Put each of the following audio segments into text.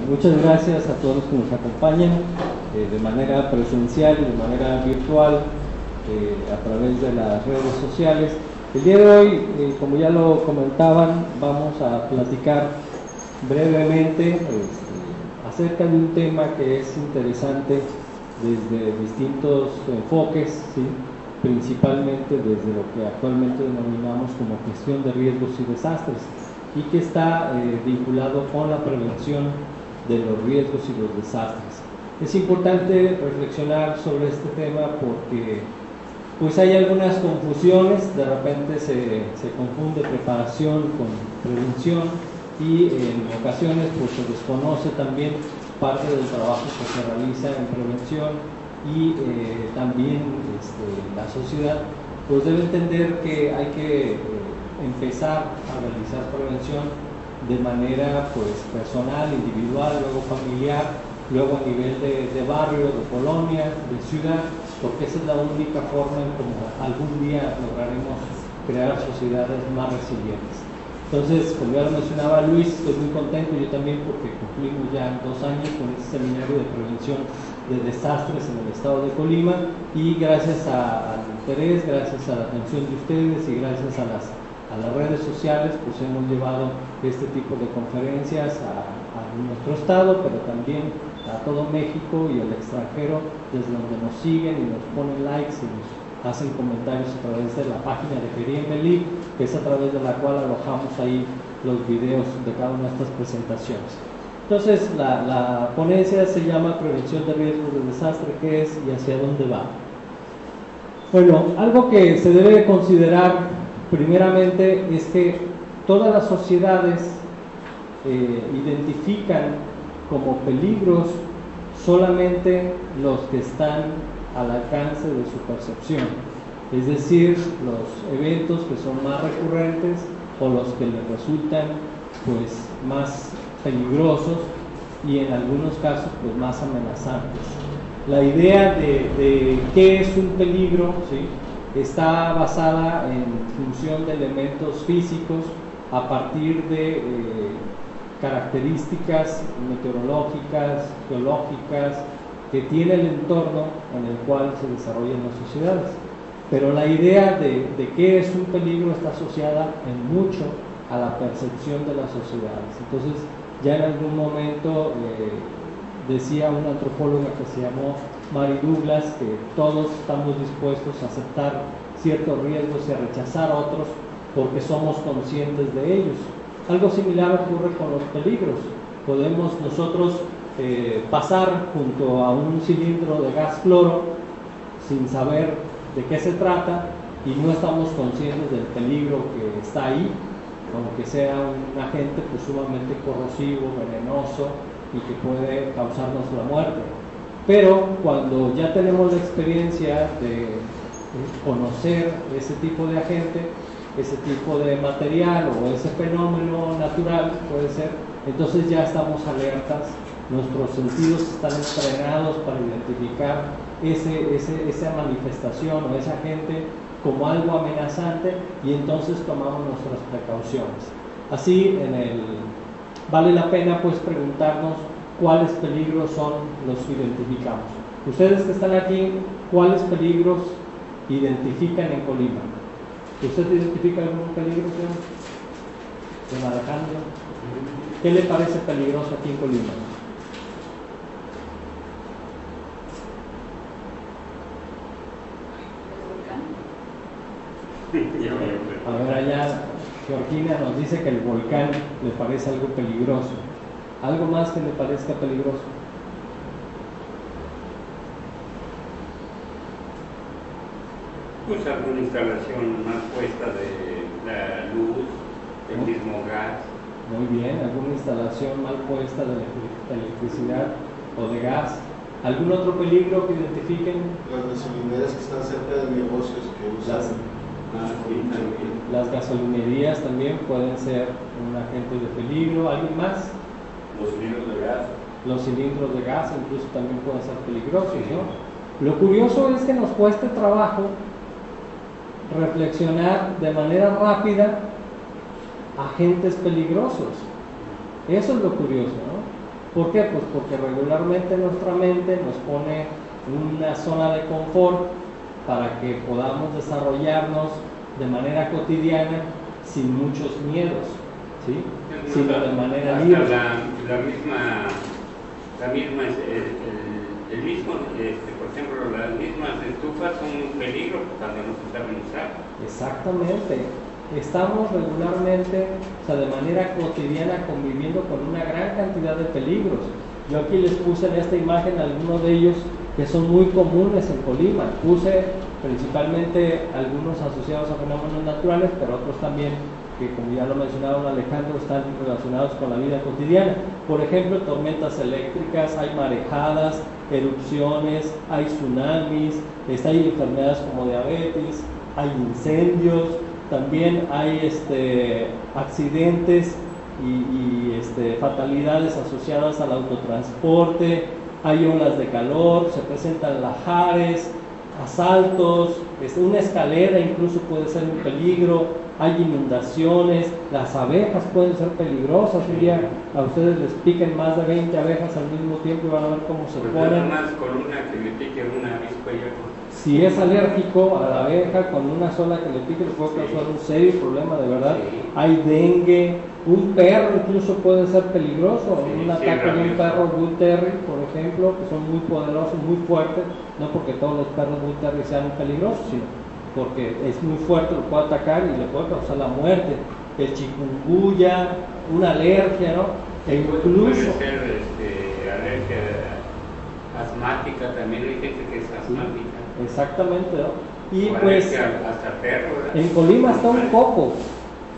muchas gracias a todos los que nos acompañan de manera presencial y de manera virtual a través de las redes sociales. El día de hoy, como ya lo comentaban, vamos a platicar brevemente acerca de un tema que es interesante desde distintos enfoques, ¿sí? Principalmente desde lo que actualmente denominamos como gestión de riesgos y desastres, y que está vinculado con la prevención de los riesgos y los desastres. Es importante reflexionar sobre este tema porque pues hay algunas confusiones, de repente se confunde preparación con prevención y en ocasiones pues se desconoce también parte del trabajo que se realiza en prevención y también la sociedad pues debe entender que hay que empezar a realizar prevención de manera pues personal, individual, luego familiar, luego a nivel de barrio, de colonia, de ciudad, porque esa es la única forma en como algún día lograremos crear sociedades más resilientes. Entonces, como ya lo mencionaba Luis, estoy muy contento, yo también, porque cumplimos ya 2 años con este seminario de prevención de desastres en el estado de Colima, y gracias al interés, gracias a la atención de ustedes y gracias a las redes sociales, pues hemos llevado este tipo de conferencias a nuestro estado, pero también a todo México y al extranjero, desde donde nos siguen y nos ponen likes y nos hacen comentarios a través de la página de Geriembeli, que es a través de la cual alojamos ahí los videos de cada una de estas presentaciones. Entonces, la ponencia se llama Prevención de Riesgos de Desastre, ¿qué es y hacia dónde va? Bueno, algo que se debe considerar primeramente es que todas las sociedades identifican como peligros solamente los que están al alcance de su percepción, es decir, los eventos que son más recurrentes o los que les resultan pues más peligrosos y en algunos casos pues más amenazantes. La idea de qué es un peligro, ¿sí?, está basada en función de elementos físicos a partir de características meteorológicas, geológicas que tiene el entorno en el cual se desarrollan las sociedades. Pero la idea de qué es un peligro está asociada en mucho a la percepción de las sociedades. Entonces, ya en algún momento decía una antropóloga que se llamó Mary Douglas que todos estamos dispuestos a aceptar ciertos riesgos y a rechazar otros porque somos conscientes de ellos. Algo similar ocurre con los peligros. Podemos nosotros pasar junto a un cilindro de gas cloro sin saber de qué se trata y no estamos conscientes del peligro que está ahí, aunque sea un agente pues sumamente corrosivo, venenoso y que puede causarnos la muerte. Pero cuando ya tenemos la experiencia de conocer ese tipo de agente, ese tipo de material o ese fenómeno natural puede ser, entonces ya estamos alertas, nuestros sentidos están entrenados para identificar esa manifestación o ese agente como algo amenazante y entonces tomamos nuestras precauciones. Así vale la pena pues preguntarnos cuáles peligros son los que identificamos. Ustedes que están aquí, ¿cuáles peligros identifican en Colima? ¿Usted identifica algún peligro, señor? Don Alejandro, ¿qué le parece peligroso aquí en Colima? A ver, allá Georgina nos dice que el volcán le parece algo peligroso. ¿Algo más que le parezca peligroso? Pues alguna instalación más puesta de la luz, el mismo gas. Muy bien, alguna instalación mal puesta de electricidad o de gas. ¿Algún otro peligro que identifiquen? Las gasolineras que están cerca de negocios que usan. Las gasolinerías también pueden ser un agente de peligro. ¿Alguien más? Los cilindros de gas. Los cilindros de gas incluso también pueden ser peligrosos, ¿no? Lo curioso es que nos cuesta trabajo reflexionar de manera rápida agentes peligrosos. Eso es lo curioso, ¿no? ¿Por qué? Pues porque regularmente nuestra mente nos pone en una zona de confort para que podamos desarrollarnos de manera cotidiana sin muchos miedos, ¿sí? Sino de manera hasta libre. el mismo, por ejemplo, las mismas estufas son un peligro cuando no se saben usar. Exactamente. Estamos regularmente, o sea, de manera cotidiana conviviendo con una gran cantidad de peligros. Yo aquí les puse en esta imagen algunos de ellos que son muy comunes en Colima. Puse principalmente algunos asociados a fenómenos naturales, pero otros también que, como ya lo mencionaba Alejandro, están relacionados con la vida cotidiana. Por ejemplo, tormentas eléctricas, hay marejadas, erupciones, hay tsunamis, hay enfermedades como diabetes, hay incendios, también hay accidentes y fatalidades asociadas al autotransporte, hay olas de calor, se presentan lahares, asaltos, una escalera incluso puede ser un peligro, hay inundaciones, las abejas pueden ser peligrosas. Un día a ustedes les piquen más de 20 abejas al mismo tiempo y van a ver cómo se ponen. Más con una que le pique una avispa ya. Si es alérgico a la abeja, con una sola que le pique le puede causar un serio problema, de verdad. Sí. Hay dengue, un perro incluso puede ser peligroso, un ataque de un perro Bull Terrier, por ejemplo, que son muy poderosos, muy fuertes, no porque todos los perros Bull Terrier sean peligrosos, sino porque es muy fuerte, lo puede atacar y le puede causar la muerte. El chikungunya, una alergia, ¿no? E incluso... Puede ser alergia asmática, también hay gente que es asmática. Exactamente, ¿no? Y o pues hasta perro, ¿verdad? en Colima está un coco,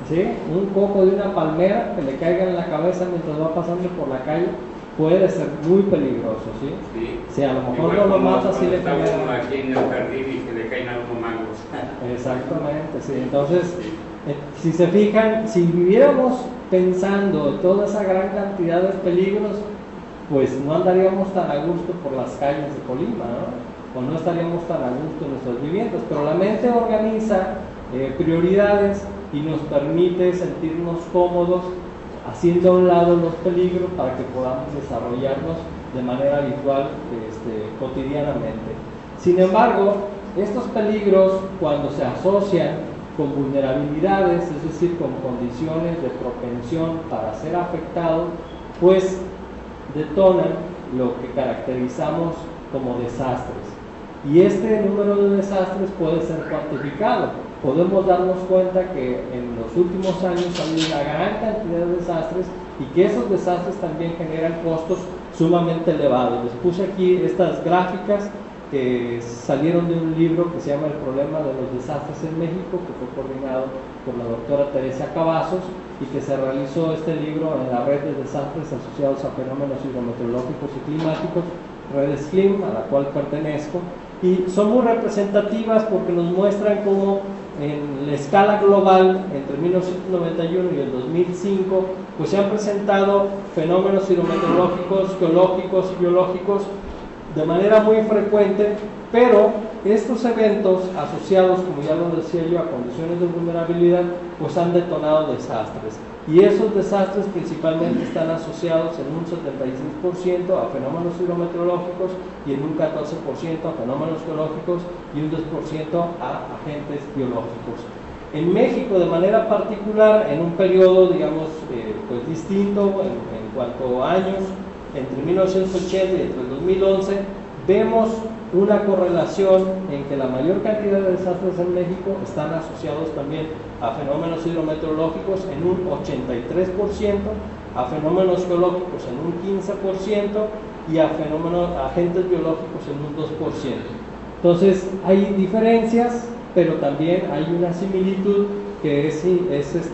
¿sí? Un coco de una palmera que le caiga en la cabeza mientras va pasando por la calle puede ser muy peligroso, ¿sí? Sí. Si a lo mejor Igual no lo como mata, sí le está pega. uno aquí en el jardín y que le caen a uno mangos. Exactamente, sí. Entonces, si se fijan, si viviéramos pensando en toda esa gran cantidad de peligros, pues no andaríamos tan a gusto por las calles de Colima, ¿no? O no estaríamos tan a gusto en nuestras viviendas. Pero la mente organiza prioridades y nos permite sentirnos cómodos haciendo a un lado los peligros para que podamos desarrollarnos de manera habitual, cotidianamente. Sin embargo, estos peligros, cuando se asocian con vulnerabilidades, es decir, con condiciones de propensión para ser afectado, pues detonan lo que caracterizamos como desastres. Y este número de desastres puede ser cuantificado. Podemos darnos cuenta que en los últimos años ha habido una gran cantidad de desastres y que esos desastres también generan costos sumamente elevados. Les puse aquí estas gráficas que salieron de un libro que se llama El problema de los desastres en México, que fue coordinado por la doctora Teresa Cavazos y que se realizó este libro en la red de desastres asociados a fenómenos hidrometeorológicos y climáticos, Redes CLIM, a la cual pertenezco, y son muy representativas porque nos muestran cómo en la escala global entre 1991 y el 2005 pues se han presentado fenómenos hidrometeorológicos, geológicos y biológicos de manera muy frecuente, pero estos eventos asociados, como ya lo decía yo, a condiciones de vulnerabilidad, pues han detonado desastres. Y esos desastres principalmente están asociados en un 76% a fenómenos hidrometeorológicos y en un 14% a fenómenos geológicos y un 2% a agentes biológicos. En México, de manera particular, en un periodo, digamos, pues distinto en cuanto a años, entre 1980 y entre el 2011, vemos una correlación en que la mayor cantidad de desastres en México están asociados también a fenómenos hidrometeorológicos en un 83%, a fenómenos geológicos en un 15% y a agentes biológicos en un 2%. Entonces hay diferencias, pero también hay una similitud que es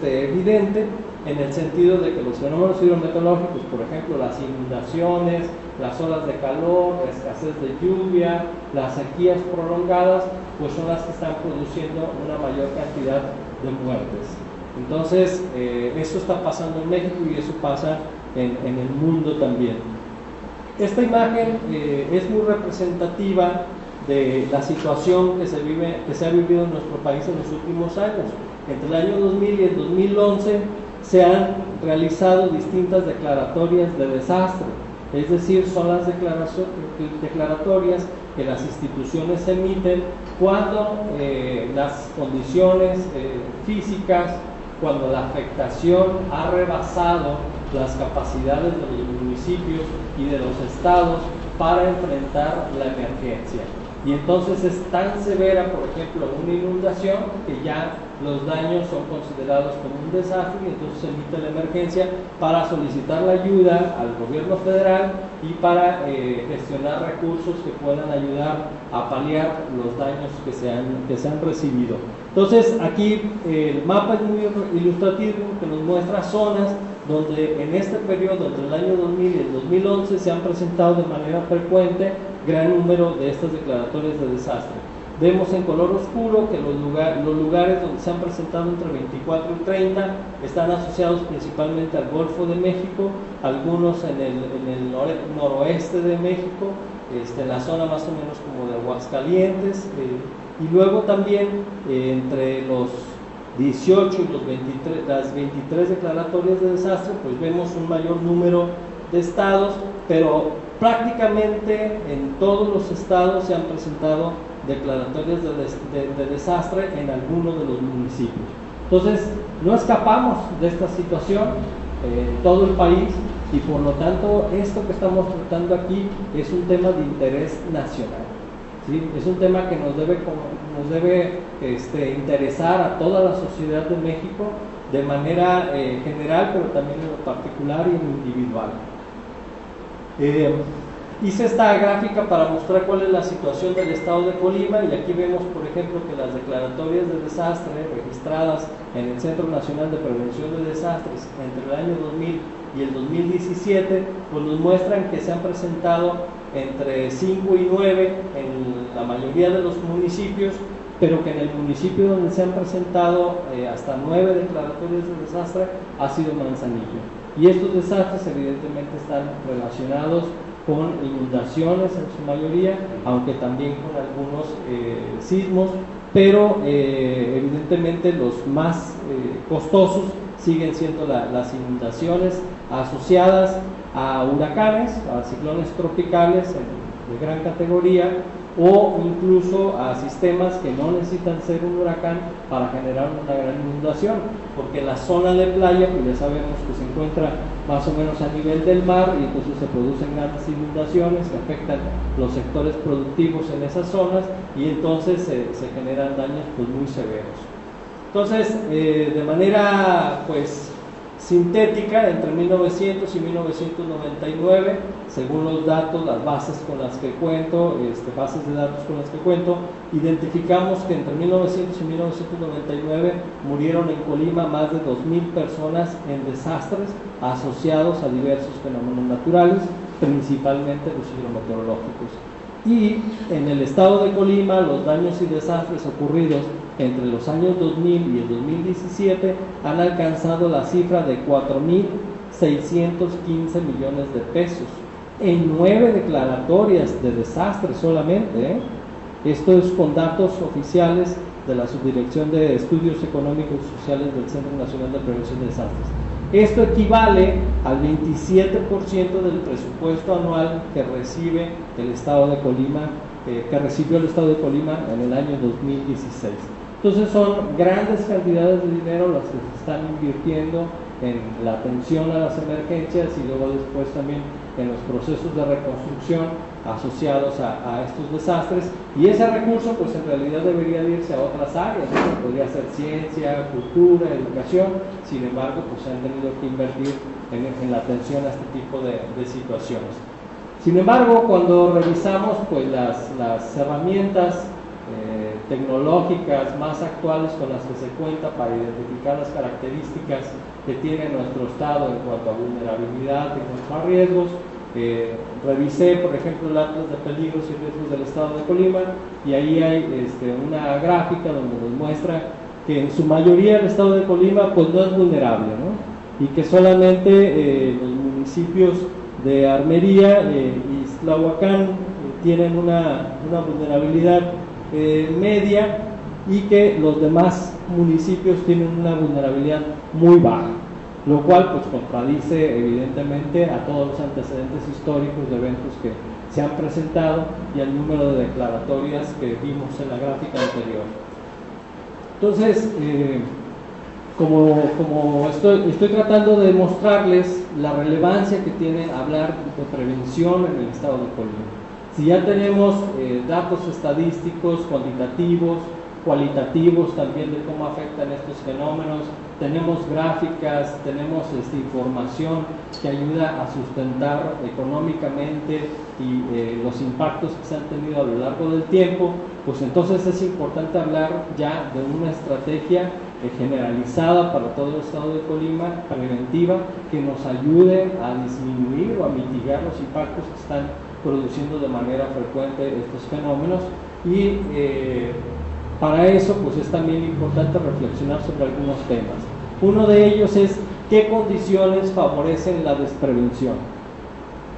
evidente en el sentido de que los fenómenos hidrometeorológicos, por ejemplo, las inundaciones, las olas de calor, la escasez de lluvia, las sequías prolongadas, pues son las que están produciendo una mayor cantidad de muertes. Entonces, eso está pasando en México y eso pasa en el mundo también. Esta imagen es muy representativa de la situación que se ha vivido en nuestro país en los últimos años. Entre el año 2000 y el 2011 se han realizado distintas declaratorias de desastre. es decir, son las declaratorias que las instituciones emiten cuando las condiciones físicas, cuando la afectación ha rebasado las capacidades de los municipios y de los estados para enfrentar la emergencia. Y entonces es tan severa, por ejemplo, una inundación, que ya los daños son considerados como un desastre, y entonces se emite la emergencia para solicitar la ayuda al gobierno federal y para gestionar recursos que puedan ayudar a paliar los daños que se han recibido. Entonces aquí el mapa es muy ilustrativo, que nos muestra zonas donde en este periodo, entre el año 2000 y el 2011, se han presentado de manera frecuente gran número de estas declaratorias de desastre. Vemos en color oscuro que los lugares donde se han presentado entre 24 y 30 están asociados principalmente al Golfo de México, algunos en el noroeste de México, en la zona más o menos como de Aguascalientes, y luego también entre los 18 y las 23 declaratorias de desastre, pues vemos un mayor número de estados, pero prácticamente en todos los estados se han presentado declaratorias de desastre en alguno de los municipios. Entonces, no escapamos de esta situación en todo el país, y por lo tanto esto que estamos tratando aquí es un tema de interés nacional, ¿sí? Es un tema que nos debe interesar a toda la sociedad de México de manera general, pero también en lo particular y en lo individual. Hice esta gráfica para mostrar cuál es la situación del estado de Colima, y aquí vemos, por ejemplo, que las declaratorias de desastre registradas en el Centro Nacional de Prevención de Desastres entre el año 2000 y el 2017, pues nos muestran que se han presentado entre 5 y 9 en la mayoría de los municipios, pero que en el municipio donde se han presentado hasta 9 declaratorias de desastre ha sido Manzanillo. Y estos desastres evidentemente están relacionados con inundaciones en su mayoría, aunque también con algunos sismos, pero evidentemente los más costosos siguen siendo las inundaciones asociadas a huracanes, a ciclones tropicales de gran categoría, o incluso a sistemas que no necesitan ser un huracán para generar una gran inundación, porque la zona de playa, pues ya sabemos que se encuentra más o menos a nivel del mar, y entonces se producen grandes inundaciones que afectan los sectores productivos en esas zonas, y entonces se generan daños pues muy severos. Entonces, de manera pues sintética, entre 1900 y 1999, según los datos, las bases con las que cuento, bases de datos con las que cuento, identificamos que entre 1900 y 1999 murieron en Colima más de 2000 personas en desastres asociados a diversos fenómenos naturales, principalmente los hidrometeorológicos. Y en el estado de Colima, los daños y desastres ocurridos entre los años 2000 y el 2017 han alcanzado la cifra de 4.615 millones de pesos en 9 declaratorias de desastre solamente. Esto es con datos oficiales de la Subdirección de Estudios Económicos y Sociales del Centro Nacional de Prevención de Desastres. Esto equivale al 27% del presupuesto anual que recibe el estado de Colima, que recibió el estado de Colima en el año 2016. Entonces son grandes cantidades de dinero las que se están invirtiendo en la atención a las emergencias, y luego después también en los procesos de reconstrucción asociados a estos desastres, y ese recurso pues en realidad debería irse a otras áreas, ¿no? Podría ser ciencia, cultura, educación. Sin embargo, pues se han tenido que invertir en la atención a este tipo de situaciones. Sin embargo, cuando revisamos pues las herramientas tecnológicas más actuales con las que se cuenta para identificar las características que tiene nuestro estado en cuanto a vulnerabilidad, en cuanto a riesgos, revisé, por ejemplo, el Atlas de Peligros y Riesgos del Estado de Colima, y ahí hay una gráfica donde nos muestra que en su mayoría el Estado de Colima pues no es vulnerable, ¿no? Y que solamente los municipios de Armería y Islahuacán tienen una vulnerabilidad media, y que los demás municipios tienen una vulnerabilidad muy baja. lo cual pues contradice evidentemente a todos los antecedentes históricos de eventos que se han presentado y al número de declaratorias que vimos en la gráfica anterior. Entonces, como estoy tratando de mostrarles la relevancia que tiene hablar de prevención en el estado de Colima. Si ya tenemos datos estadísticos, cuantitativos, cualitativos también de cómo afectan estos fenómenos, tenemos gráficas, tenemos información que ayuda a sustentar económicamente y los impactos que se han tenido a lo largo del tiempo, pues entonces es importante hablar ya de una estrategia generalizada para todo el estado de Colima, preventiva, que nos ayude a disminuir o a mitigar los impactos que están produciendo de manera frecuente estos fenómenos y para eso pues es también importante reflexionar sobre algunos temas. Uno de ellos es qué condiciones favorecen la desprevención.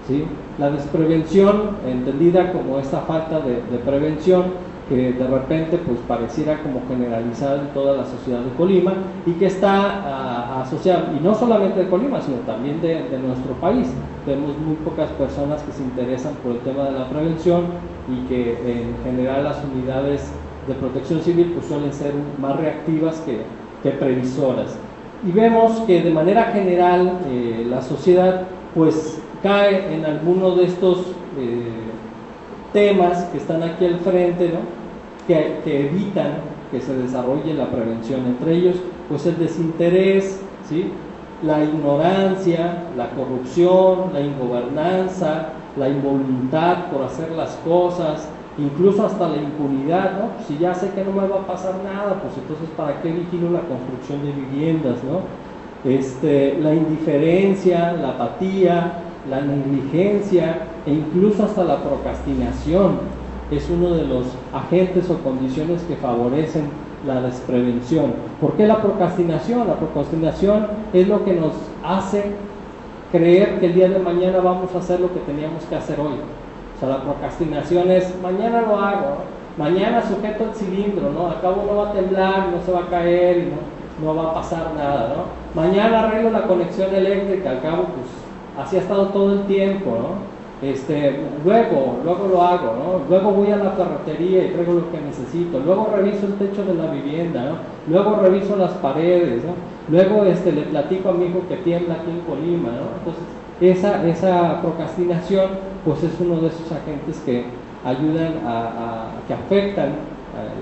¿Sí? La desprevención, entendida como esta falta de prevención, que de repente pues pareciera como generalizada en toda la sociedad de Colima y que está asociada, y no solamente de Colima, sino también de nuestro país. Tenemos muy pocas personas que se interesan por el tema de la prevención y que en general las unidades de protección civil pues suelen ser más reactivas que previsoras. Y vemos que de manera general la sociedad pues cae en alguno de estos temas que están aquí al frente, ¿no? que evitan que se desarrolle la prevención. Entre ellos pues el desinterés, ¿sí? La ignorancia, la corrupción, la ingobernanza, la involuntad por hacer las cosas, incluso hasta la impunidad, ¿no? Si ya sé que no me va a pasar nada, pues entonces ¿para qué vigilo la construcción de viviendas, ¿no? La indiferencia, la apatía, la negligencia e incluso hasta la procrastinación es uno de los agentes o condiciones que favorecen la desprevención. ¿Por qué la procrastinación? La procrastinación es lo que nos hace creer que el día de mañana vamos a hacer lo que teníamos que hacer hoy. O sea, la procrastinación es, mañana lo hago, ¿no? Mañana sujeto el cilindro, ¿no? Al cabo no va a temblar, no se va a caer y no va a pasar nada, ¿no? Mañana arreglo la conexión eléctrica, al cabo pues así ha estado todo el tiempo, ¿no? Luego lo hago, ¿no? Luego voy a la ferretería y traigo lo que necesito, luego reviso el techo de la vivienda, ¿no? Luego reviso las paredes, ¿no? Luego le platico a mi hijo que tiembla aquí en Colima, ¿no? Entonces esa procrastinación pues es uno de esos agentes que ayudan que afectan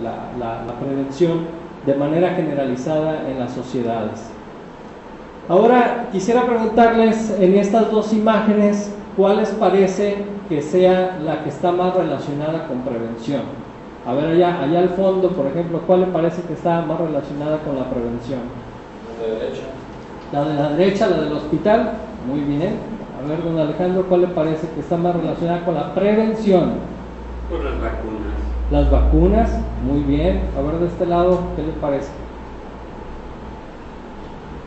la prevención de manera generalizada en las sociedades. Ahora quisiera preguntarles en estas dos imágenes, ¿cuál les parece que sea la que está más relacionada con prevención? A ver, allá al fondo, por ejemplo, ¿cuál le parece que está más relacionada con la prevención? La de derecha. La de la derecha, la del hospital. Muy bien. A ver, don Alejandro, ¿cuál le parece que está más relacionada con la prevención? Por las vacunas. Las vacunas, muy bien. A ver, de este lado, ¿qué le parece?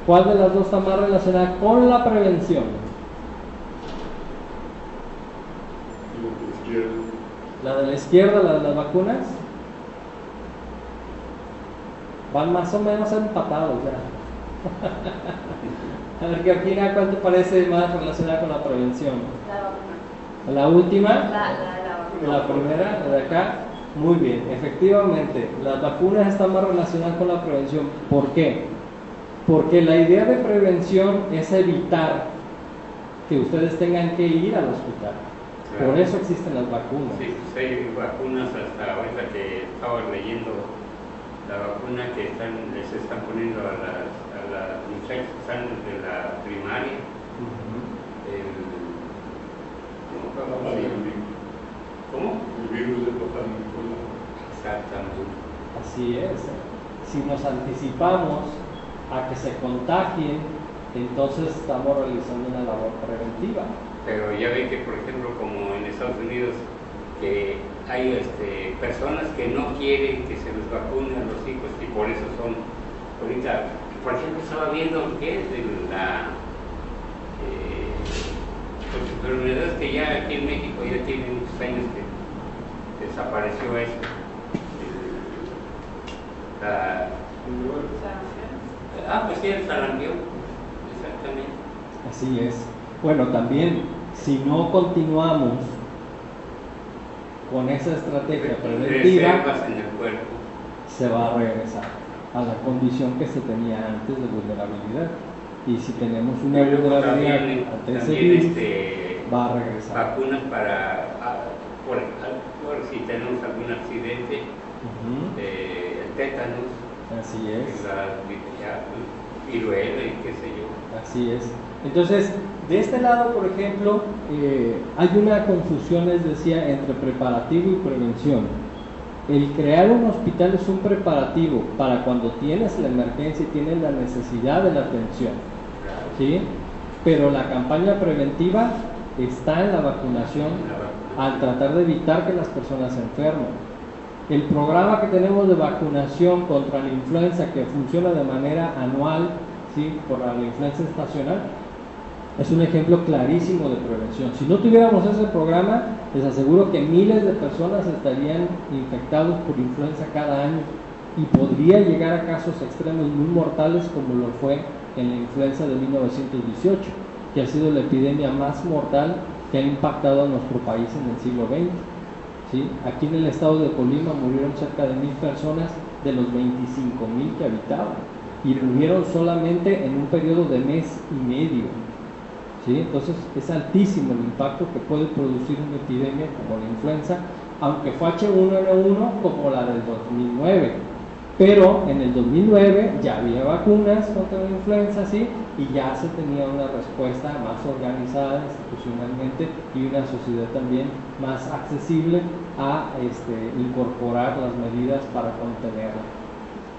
¿Cuál de las dos está más relacionada con la prevención? La de la izquierda, la de las vacunas. Van más o menos empatados ya. A ver, Georgina, ¿cuál te parece más relacionada con la prevención? La vacuna. ¿La última? La vacuna. La primera, la de acá. Muy bien, efectivamente, las vacunas están más relacionadas con la prevención. ¿Por qué? Porque la idea de prevención es evitar que ustedes tengan que ir al hospital. Claro. Por eso existen las vacunas. Sí, pues hay vacunas hasta ahorita que estaba leyendo la vacuna que les están poniendo a las muchachas que están desde la primaria. ¿Cómo? El virus de papá Nicolás. Exactamente. Así es. Si nos anticipamos a que se contagien, entonces estamos realizando una labor preventiva. Pero ya ven que, por ejemplo, como en Estados Unidos, que hay personas que no quieren que se les vacunen a los hijos y por eso son, ahorita, por ejemplo, estaba viendo que es de pues, enfermedades que ya aquí en México ya tienen muchos años que desapareció esto. Pues sí, el sarampión. Exactamente. Así es. Bueno, también, si no continuamos con esa estrategia preventiva, Reservas en el cuerpo. se va a regresar a la condición que se tenía antes de vulnerabilidad. Y si tenemos una Y luego vulnerabilidad también, ante ese también, virus, va a regresar. vacunas para, por si tenemos algún accidente, Ujú. el tétanos, Así es. la viruela y qué sé yo. Así es. Entonces, de este lado, por ejemplo, hay una confusión, les decía, entre preparativo y prevención. El crear un hospital es un preparativo para cuando tienes la emergencia y tienes la necesidad de la atención, ¿sí? Pero la campaña preventiva está en la vacunación al tratar de evitar que las personas se enfermen. El programa que tenemos de vacunación contra la influenza, que funciona de manera anual, ¿sí? Por la influenza estacional, es un ejemplo clarísimo de prevención. Si no tuviéramos ese programa, les aseguro que miles de personas estarían infectados por influenza cada año y podría llegar a casos extremos muy mortales como lo fue en la influenza de 1918, que ha sido la epidemia más mortal que ha impactado a nuestro país en el siglo XX. ¿Sí? Aquí en el estado de Colima murieron cerca de 1000 personas de los 25,000 que habitaban y murieron solamente en un periodo de mes y medio. ¿Sí? Entonces es altísimo el impacto que puede producir una epidemia como la influenza, aunque fue H1N1 como la del 2009, pero en el 2009 ya había vacunas contra la influenza, ¿sí? Y ya se tenía una respuesta más organizada institucionalmente y una sociedad también más accesible a incorporar las medidas para contenerla.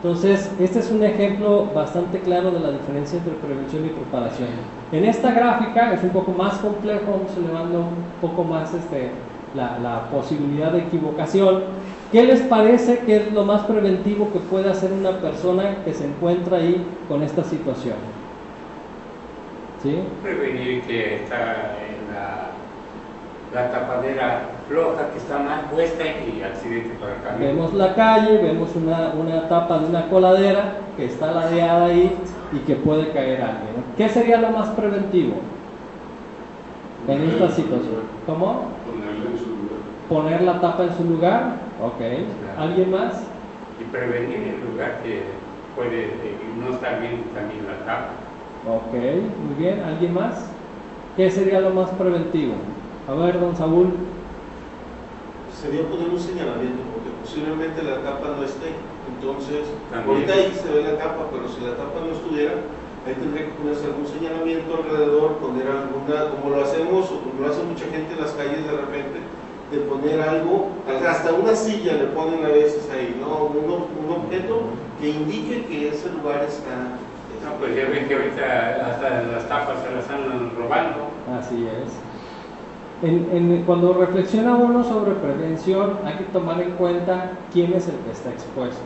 Entonces, este es un ejemplo bastante claro de la diferencia entre prevención y preparación. En esta gráfica es un poco más complejo, vamos elevando un poco más la posibilidad de equivocación. ¿Qué les parece que es lo más preventivo que puede hacer una persona que se encuentra ahí con esta situación? ¿Sí? Prevenir que está en la tapadera floja, que está mal puesta y accidente para el camión. Vemos la calle, vemos una tapa de una coladera que está ladeada ahí y que puede caer alguien, ¿no? ¿Qué sería lo más preventivo en esta situación? ¿Cómo? Ponerla en su lugar. Poner la tapa en su lugar. Ok. ¿Alguien más? Y prevenir el lugar que puede no estar bien también la tapa. Ok, muy bien. ¿Alguien más? ¿Qué sería lo más preventivo? A ver, don Saúl. Sería poner un señalamiento, porque posiblemente la tapa no esté. Entonces, También. ahorita ahí se ve la tapa, pero si la tapa no estuviera, ahí tendría que ponerse algún señalamiento alrededor, poner alguna, como lo hacemos, o como lo hace mucha gente en las calles de repente, de poner algo, hasta una silla le ponen a veces ahí, ¿no? Un objeto que indique que ese lugar está. No, pues ya ven que ahorita hasta las tapas se las están robando. Así es. Cuando reflexiona uno sobre prevención, hay que tomar en cuenta quién es el que está expuesto.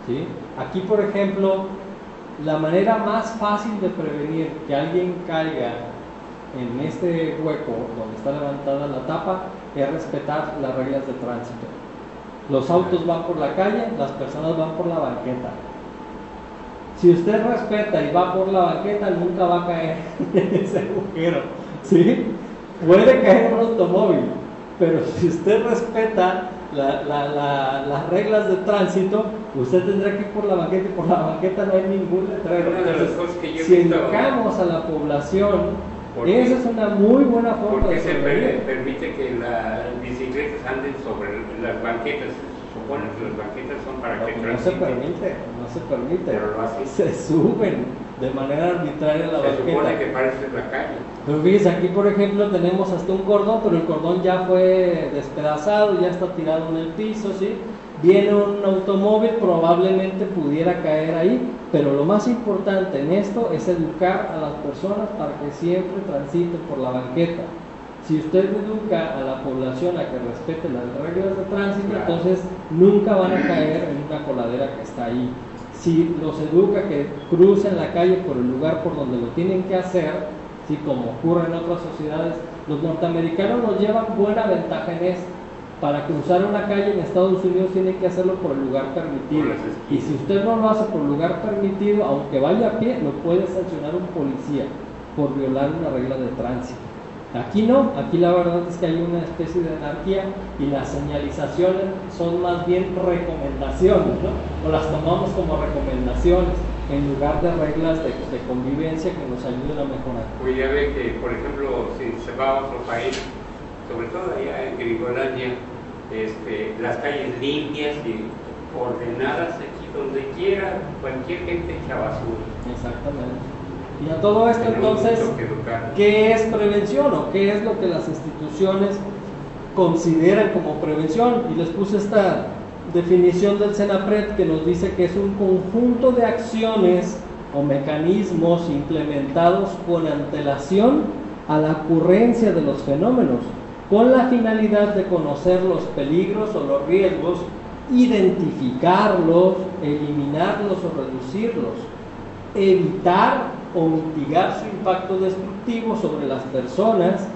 ¿Sí? Aquí, por ejemplo, la manera más fácil de prevenir que alguien caiga en este hueco donde está levantada la tapa es respetar las reglas de tránsito. Los autos van por la calle, las personas van por la banqueta. Si usted respeta y va por la banqueta, nunca va a caer en ese agujero, ¿sí? Puede caer en un automóvil, pero si usted respeta las reglas de tránsito, usted tendrá que ir por la banqueta y por la banqueta no hay ningún letrero. Una de las cosas que yo he Si visto, educamos a la población, ¿por qué? esa es una muy buena forma ¿por qué de se prevenir. permite que las bicicletas anden sobre las banquetas? Se supone que las banquetas son para que No se transiten. permite, no se permite. Pero lo hacen. Se suben de manera arbitraria a la Se supone banqueta. que parece la calle. Pero fíjense, aquí por ejemplo tenemos hasta un cordón, pero el cordón ya fue despedazado, ya está tirado en el piso, ¿sí? Viene un automóvil, probablemente pudiera caer ahí, pero lo más importante en esto es educar a las personas para que siempre transiten por la banqueta. Si usted educa a la población a que respete las reglas de tránsito, Claro. entonces nunca van a caer en una coladera que está ahí. Si los educa que crucen la calle por el lugar por donde lo tienen que hacer, ¿sí? Como ocurre en otras sociedades, los norteamericanos nos llevan buena ventaja en esto. para cruzar una calle en Estados Unidos tiene que hacerlo por el lugar permitido. Por las esquinas. Y si usted no lo hace por el lugar permitido, aunque vaya a pie, lo puede sancionar un policía por violar una regla de tránsito. Aquí no, aquí la verdad es que hay una especie de anarquía y las señalizaciones son más bien recomendaciones, ¿no? O las tomamos como recomendaciones en lugar de reglas de convivencia que nos ayuden a mejorar. Pues ya ve que, por ejemplo, si se va a otro país, sobre todo allá en Gringolandia, las calles limpias y ordenadas, aquí donde quiera, cualquier gente echa basura. Exactamente. Y a todo esto, Tenemos entonces, mucho que educar. ¿qué es prevención o qué es lo que las instituciones consideran como prevención? Y les puse esta definición del CENAPRED que nos dice que es un conjunto de acciones o mecanismos implementados con antelación a la ocurrencia de los fenómenos, con la finalidad de conocer los peligros o los riesgos, identificarlos, eliminarlos o reducirlos, evitar o mitigar su impacto destructivo sobre las personas,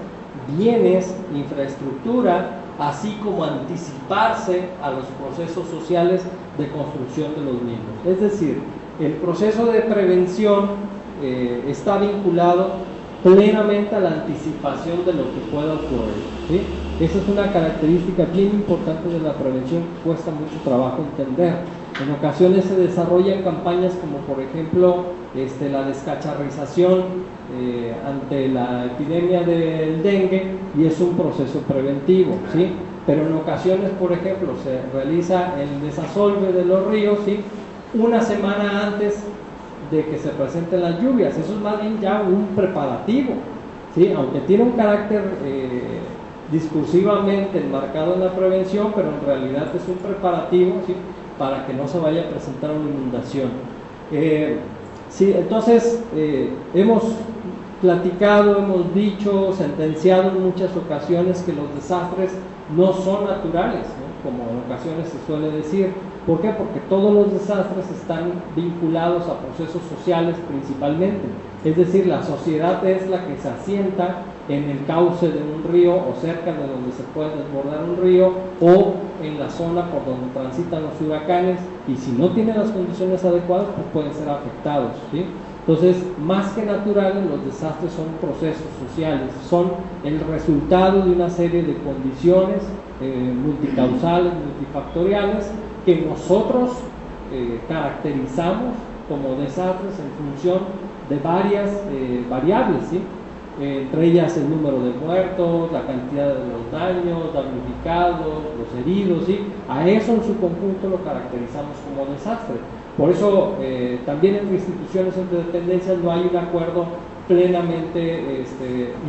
bienes, infraestructura, así como anticiparse a los procesos sociales de construcción de los mismos. Es decir, el proceso de prevención está vinculado plenamente a la anticipación de lo que pueda ocurrir, ¿sí? Esa es una característica bien importante de la prevención que cuesta mucho trabajo entender. En ocasiones se desarrollan campañas como por ejemplo la descacharrización ante la epidemia del dengue, y es un proceso preventivo, ¿sí? Pero en ocasiones, por ejemplo, se realiza el desasolve de los ríos, ¿sí? Una semana antes de que se presenten las lluvias. Eso es más bien ya un preparativo, ¿sí? Aunque tiene un carácter discursivamente enmarcado en la prevención, pero en realidad es un preparativo, ¿sí? Para que no se vaya a presentar una inundación. Sí, entonces hemos platicado, hemos dicho, sentenciado en muchas ocasiones que los desastres no son naturales, ¿no? Como en ocasiones se suele decir. ¿Por qué? Porque todos los desastres están vinculados a procesos sociales principalmente. Es decir, la sociedad es la que se asienta en el cauce de un río o cerca de donde se puede desbordar un río o en la zona por donde transitan los huracanes, y si no tienen las condiciones adecuadas pues pueden ser afectados, ¿sí? Entonces, más que naturales, los desastres son procesos sociales, son el resultado de una serie de condiciones multicausales, multifactoriales, que nosotros caracterizamos como desastres en función de varias variables, ¿sí? Entre ellas el número de muertos, la cantidad de los daños, damnificados, los heridos, ¿sí? A eso en su conjunto lo caracterizamos como desastre. Por eso también entre instituciones, entre dependencias, no hay un acuerdo plenamente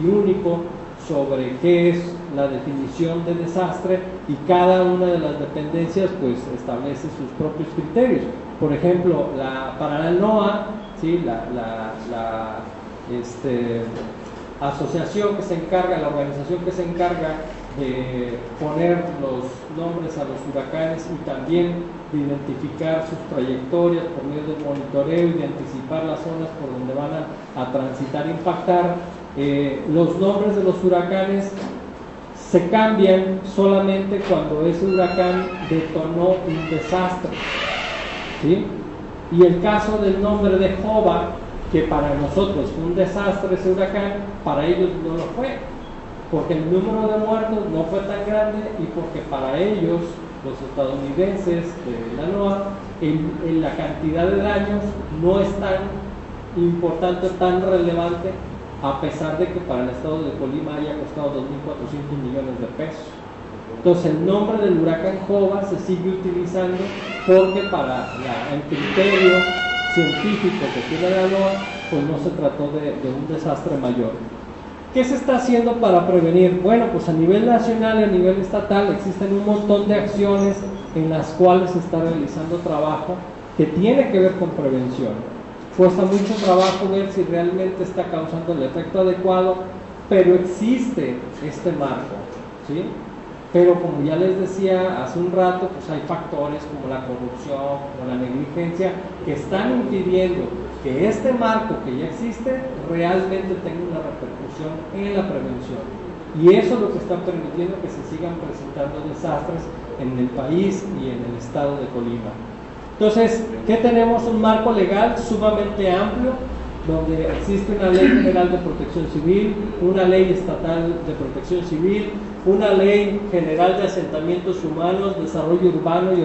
y único sobre qué es la definición de desastre, y cada una de las dependencias pues establece sus propios criterios. Por ejemplo, para la NOAA, ¿sí? la asociación que se encarga, la organización que se encarga de poner los nombres a los huracanes y también de identificar sus trayectorias por medio del monitoreo y de anticipar las zonas por donde van a transitar e impactar. Los nombres de los huracanes se cambian solamente cuando ese huracán detonó un desastre, ¿sí? Y el caso del nombre de Jova, que para nosotros fue un desastre ese huracán, para ellos no lo fue, porque el número de muertos no fue tan grande y porque para ellos, los estadounidenses de la NOAA, en la cantidad de daños no es tan importante, tan relevante, a pesar de que para el estado de Colima haya costado 2.400 millones de pesos. Entonces el nombre del huracán Jova se sigue utilizando porque para el criterio científico que tiene la NOAA, pues no se trató de un desastre mayor. ¿Qué se está haciendo para prevenir? Bueno, pues a nivel nacional y a nivel estatal existen un montón de acciones en las cuales se está realizando trabajo que tiene que ver con prevención. Cuesta mucho trabajo ver si realmente está causando el efecto adecuado, pero existe este marco, ¿sí? Pero como ya les decía hace un rato, pues hay factores como la corrupción, como la negligencia, que están impidiendo que este marco que ya existe realmente tenga una repercusión en la prevención. Y eso es lo que está permitiendo que se sigan presentando desastres en el país y en el estado de Colima. Entonces, ¿qué tenemos? Un marco legal sumamente amplio, donde existe una ley general de protección civil, una ley estatal de protección civil, una ley general de asentamientos humanos, desarrollo urbano y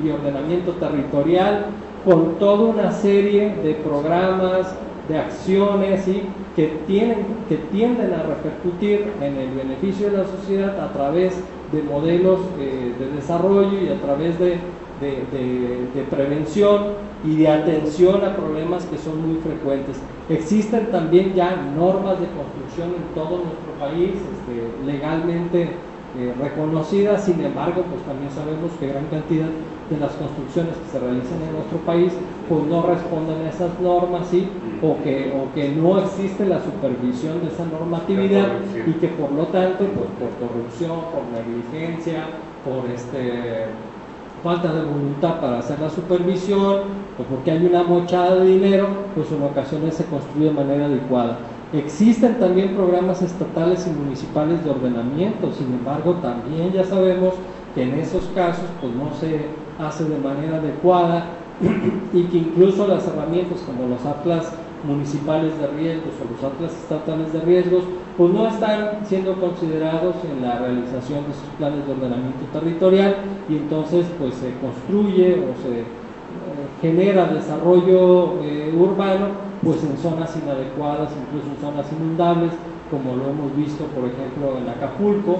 ordenamiento territorial, con toda una serie de programas, de acciones, ¿sí?, que tienden a repercutir en el beneficio de la sociedad a través de modelos de desarrollo y a través de prevención y de atención a problemas que son muy frecuentes. Existen también ya normas de construcción en todo nuestro país, legalmente reconocidas. Sin embargo, pues también sabemos que gran cantidad de las construcciones que se realizan en nuestro país pues no responden a esas normas, ¿sí?, o que no existe la supervisión de esa normatividad, y que por lo tanto, pues por corrupción, por negligencia, por falta de voluntad para hacer la supervisión, o porque hay una mochada de dinero, pues en ocasiones se construye de manera adecuada. Existen también programas estatales y municipales de ordenamiento. Sin embargo, también ya sabemos que en esos casos pues no se hace de manera adecuada, y que incluso las herramientas como los atlas municipales de riesgos o los atlas estatales de riesgos pues no están siendo considerados en la realización de sus planes de ordenamiento territorial, y entonces pues se construye o se genera desarrollo urbano pues en zonas inadecuadas, incluso en zonas inundables, como lo hemos visto por ejemplo en Acapulco,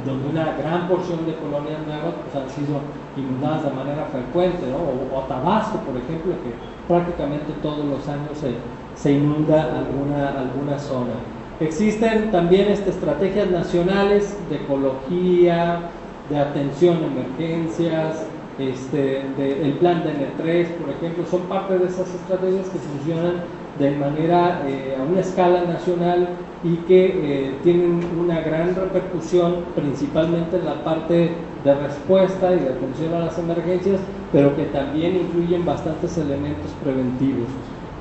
donde una gran porción de colonias nuevas pues, han sido inundadas de manera frecuente, ¿no? O Tabasco, por ejemplo, que prácticamente todos los años se inunda alguna zona. Existen también estrategias nacionales de ecología, de atención a emergencias, el plan DN3, por ejemplo, son parte de esas estrategias que funcionan de manera a una escala nacional y que tienen una gran repercusión principalmente en la parte de respuesta y de atención a las emergencias, pero que también incluyen bastantes elementos preventivos.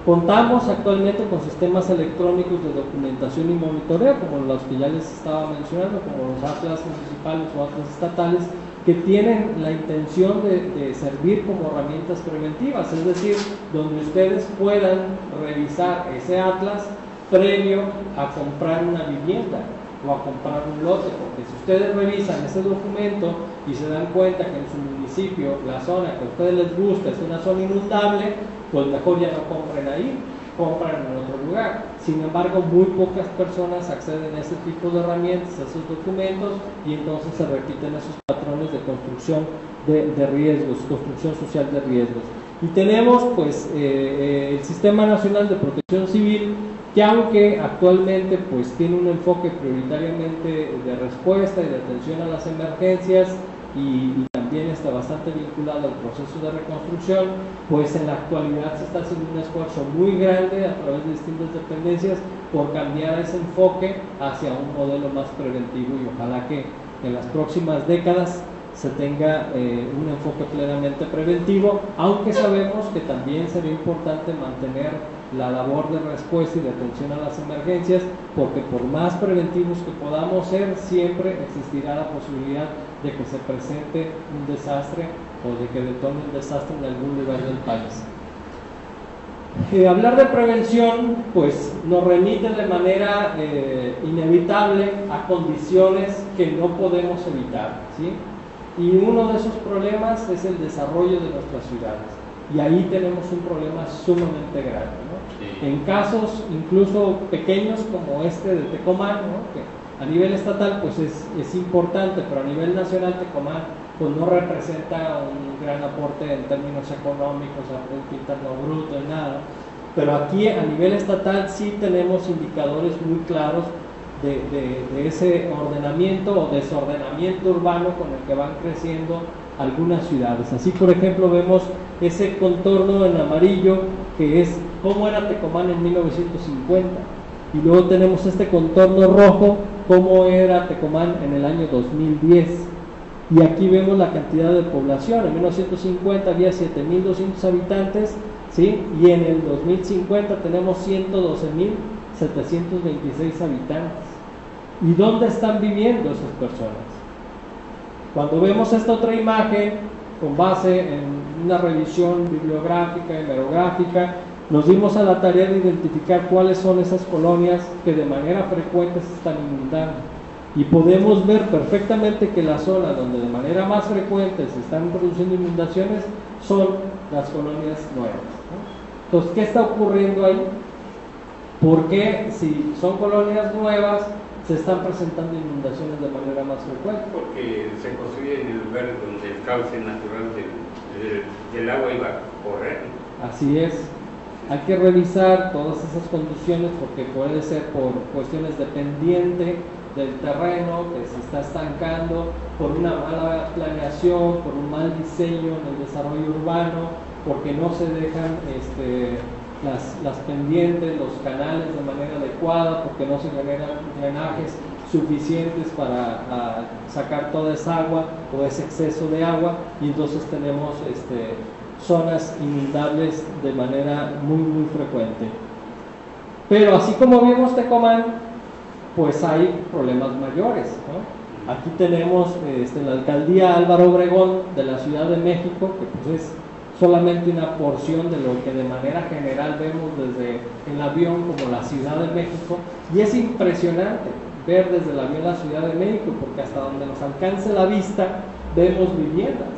Contamos actualmente con sistemas electrónicos de documentación y monitoreo, como los que ya les estaba mencionando, como los atlas municipales o atlas estatales, que tienen la intención de servir como herramientas preventivas, es decir, donde ustedes puedan revisar ese atlas previo a comprar una vivienda o a comprar un lote, porque si ustedes revisan ese documento y se dan cuenta que en su municipio la zona que a ustedes les gusta es una zona inundable, pues mejor ya no compren ahí, compran en otro lugar. Sin embargo, muy pocas personas acceden a ese tipo de herramientas, a esos documentos, y entonces se repiten esos patrones de construcción de riesgos, construcción social de riesgos. Y tenemos pues el Sistema Nacional de Protección Civil, que aunque actualmente pues tiene un enfoque prioritariamente de respuesta y de atención a las emergencias, y también está bastante vinculado al proceso de reconstrucción, pues en la actualidad se está haciendo un esfuerzo muy grande a través de distintas dependencias por cambiar ese enfoque hacia un modelo más preventivo, y ojalá que en las próximas décadas se tenga un enfoque plenamente preventivo, aunque sabemos que también sería importante mantener la labor de respuesta y de atención a las emergencias, porque por más preventivos que podamos ser, siempre existirá la posibilidad de que se presente un desastre o de que detone un desastre en algún lugar del país. Hablar de prevención pues nos remite de manera inevitable a condiciones que no podemos evitar, ¿sí? Y uno de esos problemas es el desarrollo de nuestras ciudades, y ahí tenemos un problema sumamente grande, ¿no? Sí. En casos incluso pequeños como de Tecomán, ¿no?, que a nivel estatal pues es importante, pero a nivel nacional Tecomán pues no representa un gran aporte en términos económicos, a Producto Interno Bruto, en nada. Pero aquí a nivel estatal sí tenemos indicadores muy claros de ese ordenamiento o desordenamiento urbano con el que van creciendo algunas ciudades. Así, por ejemplo, vemos ese contorno en amarillo que es cómo era Tecomán en 1950, y luego tenemos este contorno rojo, cómo era Tecomán en el año 2010, y aquí vemos la cantidad de población. En 1950 había 7.200 habitantes, ¿sí? Y en el 2050 tenemos 112.726 habitantes. ¿Y dónde están viviendo esas personas? Cuando vemos esta otra imagen, con base en una revisión bibliográfica, hemerográfica, nos dimos a la tarea de identificar cuáles son esas colonias que de manera frecuente se están inundando. Y podemos ver perfectamente que la zona donde de manera más frecuente se están produciendo inundaciones son las colonias nuevas, ¿no? Entonces, ¿qué está ocurriendo ahí? ¿Por qué si son colonias nuevas se están presentando inundaciones de manera más frecuente? Porque se construye en el lugar donde el cauce natural del agua iba a correr. Así es. Hay que revisar todas esas condiciones porque puede ser por cuestiones de pendiente del terreno que se está estancando, por una mala planeación, por un mal diseño en el desarrollo urbano, porque no se dejan las pendientes, los canales de manera adecuada, porque no se generan drenajes suficientes para sacar toda esa agua o ese exceso de agua, y entonces tenemos zonas inundables de manera muy frecuente. Pero así como vimos Tecomán, pues hay problemas mayores, ¿no? Aquí tenemos la alcaldía Álvaro Obregón de la Ciudad de México, que pues es solamente una porción de lo que de manera general vemos desde el avión como la Ciudad de México, y es impresionante ver desde el avión la Ciudad de México, porque hasta donde nos alcance la vista vemos viviendas.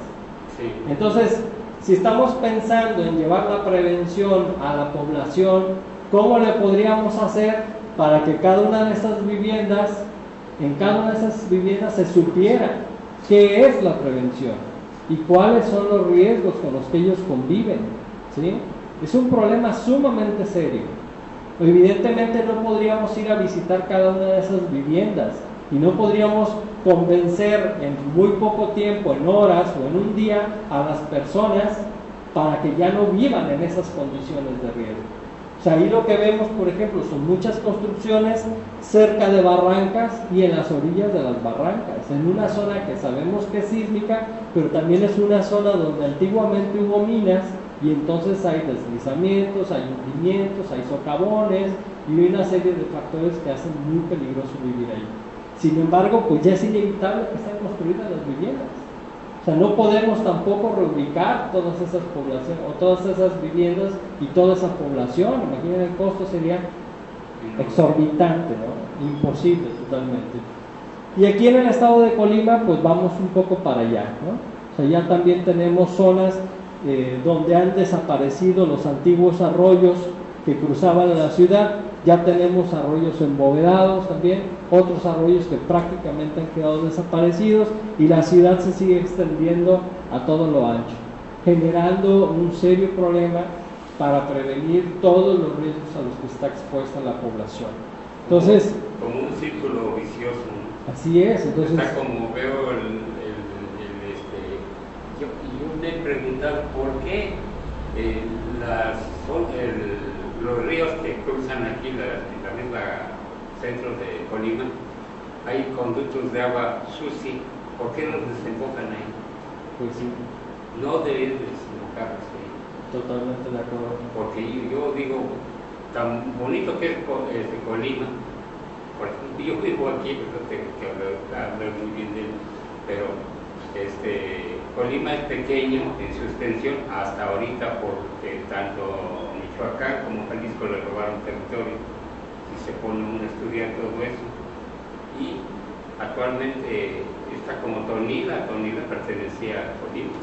Sí. Entonces, si estamos pensando en llevar la prevención a la población, ¿cómo le podríamos hacer para que cada una de estas viviendas, en cada una de esas viviendas se supiera qué es la prevención y cuáles son los riesgos con los que ellos conviven? ¿Sí? Es un problema sumamente serio. Evidentemente no podríamos ir a visitar cada una de esas viviendas y no podríamos convencer en muy poco tiempo, en horas o en un día, a las personas para que ya no vivan en esas condiciones de riesgo. O sea, ahí lo que vemos, por ejemplo, son muchas construcciones cerca de barrancas y en las orillas de las barrancas, en una zona que sabemos que es sísmica, pero también es una zona donde antiguamente hubo minas, y entonces hay deslizamientos, hay hundimientos, hay socavones y hay una serie de factores que hacen muy peligroso vivir ahí. Sin embargo, pues ya es inevitable que estén construidas las viviendas. O sea, no podemos tampoco reubicar todas esas poblaciones o todas esas viviendas y toda esa población. Imaginen, el costo sería exorbitante, ¿no? Imposible totalmente. Y aquí en el estado de Colima, pues vamos un poco para allá, ¿no? O sea, ya también tenemos zonas donde han desaparecido los antiguos arroyos que cruzaban la ciudad. Ya tenemos arroyos embovedados también, otros arroyos que prácticamente han quedado desaparecidos, y la ciudad se sigue extendiendo a todo lo ancho, generando un serio problema para prevenir todos los riesgos a los que está expuesta la población. Entonces, como un círculo vicioso, ¿no? Así es. Entonces, está como veo yo me he preguntado por qué los ríos que cruzan aquí la misma centro de Colima, hay conductos de agua sucia. ¿Por qué no desembocan ahí? pues sí, No deben desembocar ahí. totalmente de acuerdo. Porque yo digo, tan bonito que es Colima, por ejemplo, yo vivo aquí, pero tengo que hablar muy bien de él, pero Colima es pequeño en su extensión hasta ahorita, porque tanto Michoacán como Jalisco le robaron territorio, y se pone uno a estudiar todo eso, y actualmente está como Tonila pertenecía a Colima.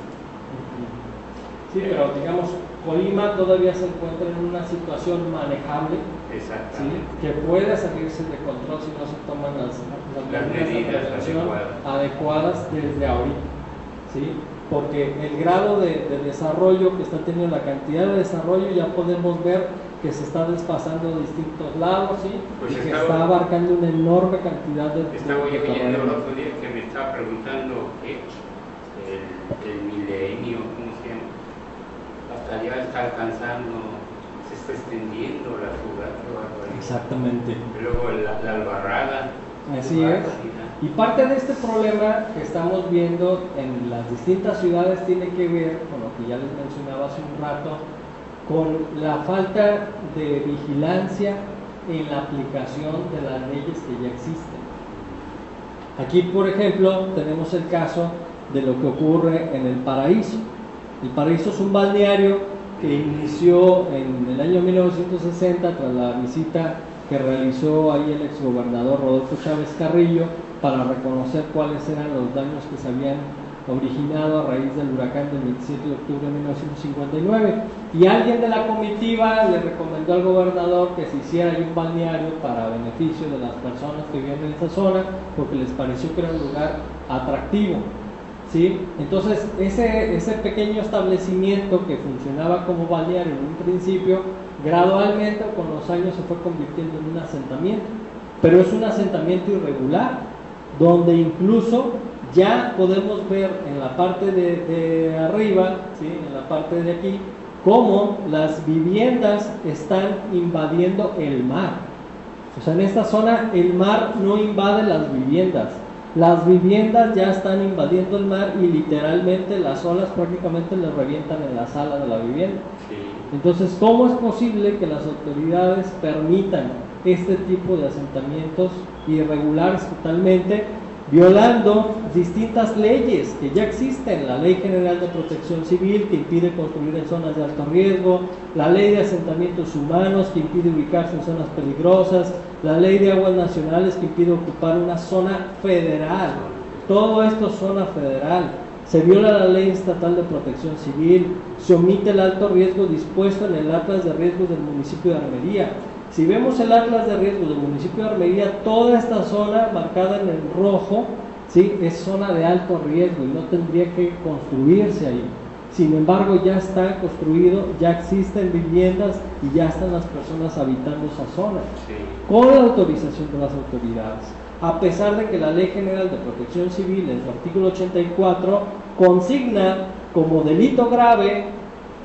Sí, pero digamos, Colima todavía se encuentra en una situación manejable, ¿sí? Que puede salirse de control si no se toman las medidas de prevención adecuadas desde ahorita, ¿sí? Porque el grado de desarrollo que está teniendo, la cantidad de desarrollo, ya podemos ver que se está desfasando de distintos lados, ¿sí? Pues y que está abarcando una enorme cantidad de Estaba yo oyendo terreno. el otro día que me estaba preguntando ¿qué? El milenio, ¿cómo se llama? Hasta allá está alcanzando, se está extendiendo la ciudad. Exactamente. Luego la albarrada. Así es. Y parte de este problema que estamos viendo en las distintas ciudades tiene que ver con lo que ya les mencionaba hace un rato, con la falta de vigilancia en la aplicación de las leyes que ya existen. Aquí, por ejemplo, tenemos el caso de lo que ocurre en El Paraíso. El Paraíso es un balneario que inició en el año 1960 tras la visita que realizó ahí el exgobernador Rodolfo Chávez Carrillo para reconocer cuáles eran los daños que se habían originado a raíz del huracán del 27 de octubre de 1959, y alguien de la comitiva le recomendó al gobernador que se hiciera ahí un balneario para beneficio de las personas que vivían en esa zona, porque les pareció que era un lugar atractivo, ¿sí? Entonces ese pequeño establecimiento que funcionaba como balneario en un principio, gradualmente con los años se fue convirtiendo en un asentamiento, pero es un asentamiento irregular, donde incluso ya podemos ver en la parte de arriba, ¿sí?, en la parte de aquí, cómo las viviendas están invadiendo el mar. O sea, en esta zona el mar no invade las viviendas ya están invadiendo el mar y literalmente las olas prácticamente les revientan en la sala de la vivienda. Entonces, ¿cómo es posible que las autoridades permitan este tipo de asentamientos irregulares totalmente, violando distintas leyes que ya existen? La Ley General de Protección Civil, que impide construir en zonas de alto riesgo, la Ley de Asentamientos Humanos, que impide ubicarse en zonas peligrosas, la Ley de Aguas Nacionales, que impide ocupar una zona federal. Todo esto es zona federal. Se viola la Ley Estatal de Protección Civil, se omite el alto riesgo dispuesto en el Atlas de Riesgos del municipio de Armería. Si vemos el Atlas de Riesgos del municipio de Armería, toda esta zona marcada en el rojo, ¿sí?, es zona de alto riesgo y no tendría que construirse ahí. Sin embargo, ya está construido, ya existen viviendas y ya están las personas habitando esa zona, con la autorización de las autoridades. A pesar de que la Ley General de Protección Civil, en su artículo 84, consigna como delito grave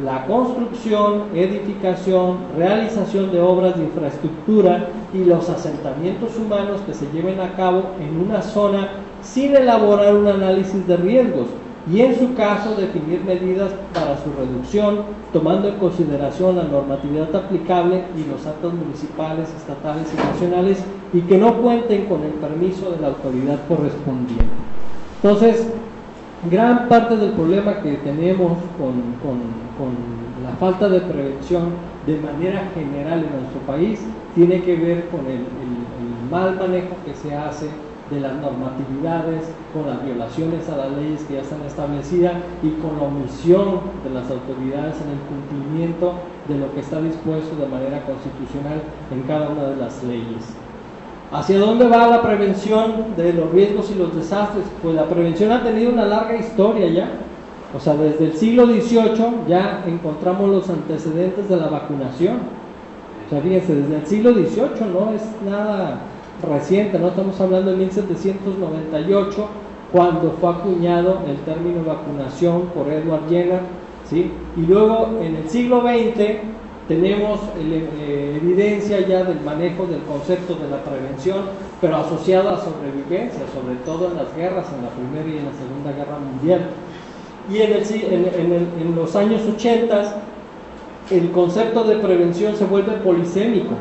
la construcción, edificación, realización de obras de infraestructura y los asentamientos humanos que se lleven a cabo en una zona sin elaborar un análisis de riesgos, y en su caso definir medidas para su reducción, tomando en consideración la normatividad aplicable y los actos municipales, estatales y nacionales, y que no cuenten con el permiso de la autoridad correspondiente. Entonces, gran parte del problema que tenemos con la falta de prevención de manera general en nuestro país tiene que ver con el mal manejo que se hace de las normatividades, con las violaciones a las leyes que ya están establecidas y con la omisión de las autoridades en el cumplimiento de lo que está dispuesto de manera constitucional en cada una de las leyes. ¿Hacia dónde va la prevención de los riesgos y los desastres? Pues la prevención ha tenido una larga historia ya. O sea, desde el siglo XVIII ya encontramos los antecedentes de la vacunación. O sea, fíjense, desde el siglo XVIII no es nada reciente, no estamos hablando de 1798, cuando fue acuñado el término vacunación por Edward Jenner, ¿sí? Y luego en el siglo XX tenemos evidencia ya del manejo del concepto de la prevención, pero asociado a sobrevivencia, sobre todo en las guerras, en la Primera y en la Segunda Guerra Mundial. Y en los años 80 el concepto de prevención se vuelve polisémico,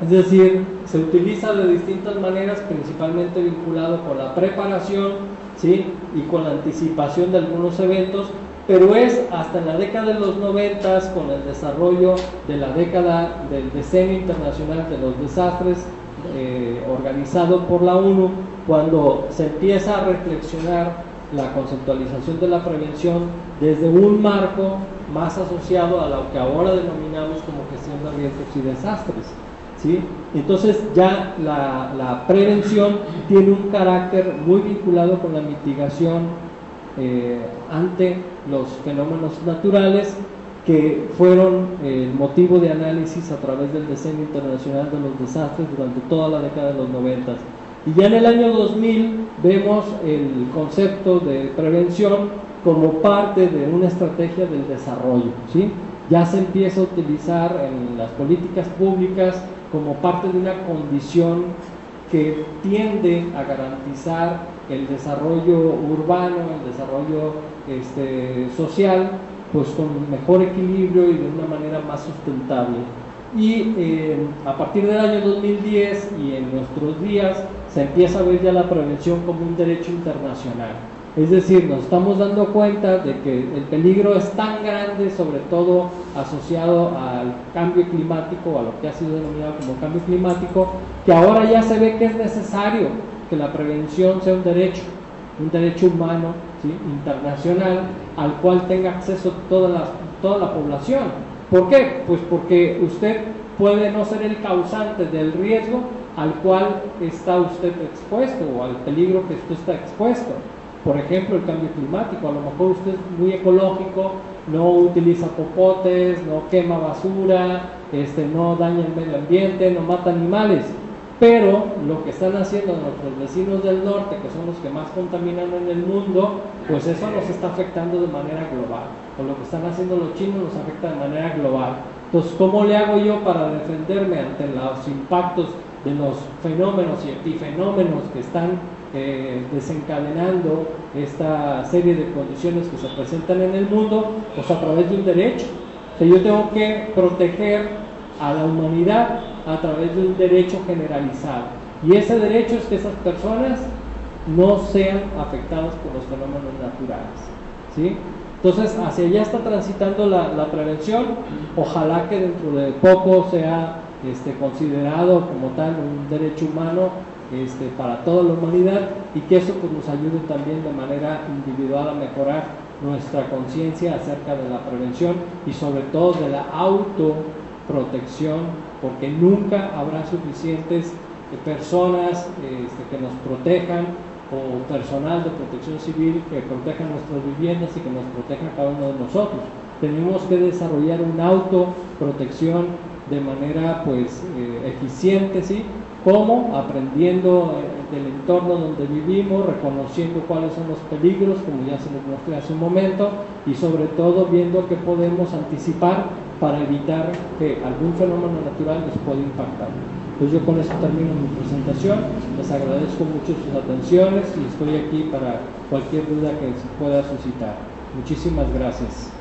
es decir, se utiliza de distintas maneras, principalmente vinculado con la preparación, ¿sí?, y con la anticipación de algunos eventos, pero es hasta en la década de los 90, con el desarrollo de la década del Decenio Internacional de los Desastres, organizado por la ONU, cuando se empieza a reflexionar la conceptualización de la prevención desde un marco más asociado a lo que ahora denominamos como gestión de riesgos y desastres, ¿sí? Entonces ya la prevención tiene un carácter muy vinculado con la mitigación ante los fenómenos naturales, que fueron el motivo de análisis a través del Decenio Internacional de los Desastres durante toda la década de los 90. Y ya en el año 2000 vemos el concepto de prevención como parte de una estrategia del desarrollo, ¿sí? Ya se empieza a utilizar en las políticas públicas como parte de una condición que tiende a garantizar el desarrollo urbano, el desarrollo social, pues con mejor equilibrio y de una manera más sustentable. Y a partir del año 2010 y en nuestros días se empieza a ver ya la prevención como un derecho internacional. Es decir, nos estamos dando cuenta de que el peligro es tan grande, sobre todo asociado al cambio climático, a lo que ha sido denominado como cambio climático, que ahora ya se ve que es necesario que la prevención sea un derecho humano, ¿sí?, internacional, al cual tenga acceso toda la población. ¿Por qué? Pues porque usted puede no ser el causante del riesgo al cual está usted expuesto o al peligro que usted está expuesto. Por ejemplo, el cambio climático. A lo mejor usted es muy ecológico, no utiliza popotes, no quema basura, no daña el medio ambiente, no mata animales. Pero lo que están haciendo nuestros vecinos del norte, que son los que más contaminan en el mundo, pues eso nos está afectando de manera global. O lo que están haciendo los chinos nos afecta de manera global. Entonces, ¿cómo le hago yo para defenderme ante los impactos de los fenómenos y epifenómenos que están desencadenando esta serie de condiciones que se presentan en el mundo? Pues a través de un derecho. O sea, yo tengo que proteger a la humanidad a través de un derecho generalizado, y ese derecho es que esas personas no sean afectadas por los fenómenos naturales, ¿sí? Entonces, hacia allá está transitando la prevención. Ojalá que dentro de poco sea considerado como tal un derecho humano para toda la humanidad, y que eso pues nos ayude también de manera individual a mejorar nuestra conciencia acerca de la prevención y sobre todo de la autoprotección, porque nunca habrá suficientes personas que nos protejan, o personal de protección civil que protejan nuestras viviendas y que nos protejan cada uno de nosotros. Tenemos que desarrollar una autoprotección de manera pues eficiente, ¿sí? ¿Cómo? Aprendiendo del entorno donde vivimos, reconociendo cuáles son los peligros, como ya se les mostré hace un momento, y sobre todo viendo qué podemos anticipar para evitar que algún fenómeno natural nos pueda impactar. Pues yo con eso termino mi presentación. Les agradezco mucho sus atenciones y estoy aquí para cualquier duda que se pueda suscitar. Muchísimas gracias.